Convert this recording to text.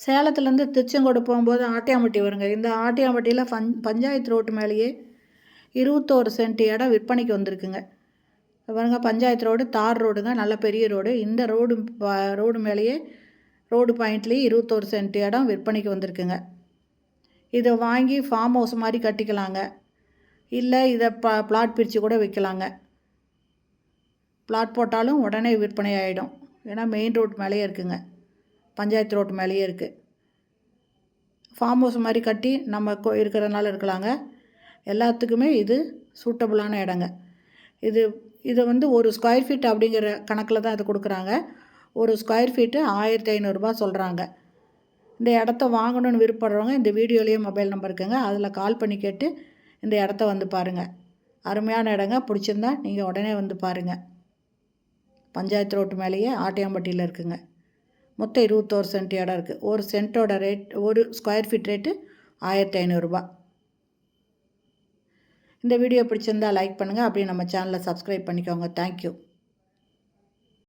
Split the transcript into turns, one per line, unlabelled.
சேலத்துலேருந்து திருச்செங்கோடு போகும்போது ஆட்டியாம்பட்டி வருங்க. இந்த ஆட்டியாம்பட்டியில் பஞ்சாயத்து ரோட்டு மேலேயே 21 சென்ட் இடம் விற்பனைக்கு வந்திருக்குங்க. பாருங்க, பஞ்சாயத்து ரோடு தார் ரோடுங்க, நல்ல பெரிய ரோடு. இந்த ரோடு மேலேயே ரோடு பாயிண்ட்லேயே 21 சென்ட் இடம் விற்பனைக்கு வந்திருக்குங்க. இதை வாங்கி ஃபார்ம் ஹவுஸ் மாதிரி கட்டிக்கலாங்க, இல்லை இதை பிளாட் பிரித்து கூட விற்கலாங்க. பிளாட் போட்டாலும் உடனே விற்பனை ஆகிடும். ஏன்னா மெயின் ரோடு மேலேயே இருக்குங்க, பஞ்சாயத்து ரோட்டு மேலேயே இருக்குது. ஃபார்ம் ஹவுஸ் மாதிரி கட்டி நம்ம இருக்கிறதுனால இருக்கலாங்க. எல்லாத்துக்குமே இது சூட்டபுளான இடங்க. இது வந்து ஒரு ஸ்கொயர் ஃபீட் அப்படிங்கிற கணக்கில் தான் இது கொடுக்குறாங்க. ஒரு ஸ்கொயர் ஃபீட்டு 1500 சொல்கிறாங்க. இந்த இடத்த வாங்கணுன்னு விருப்பப்படுறவங்க இந்த வீடியோலேயே மொபைல் நம்பர் இருக்குங்க, அதில் கால் பண்ணி கேட்டு இந்த இடத்த வந்து பாருங்கள். அருமையான இடங்க. பிடிச்சிருந்தா நீங்கள் உடனே வந்து பாருங்கள். பஞ்சாயத்து ரோட்டு மேலேயே ஆட்டியாம்பட்டியில் இருக்குங்க. மொத்தம் 21 சென்ட் இடம் இருக்குது. ஒரு சென்ட்டோட ரேட், ஒரு ஸ்கொயர் ஃபீட் ரேட்டு 1500. இந்த வீடியோ பிடிச்சிருந்தால் லைக் பண்ணுங்கள், அப்படியே நம்ம சேனலை சப்ஸ்கிரைப் பண்ணிக்கோங்க. தேங்க்யூ.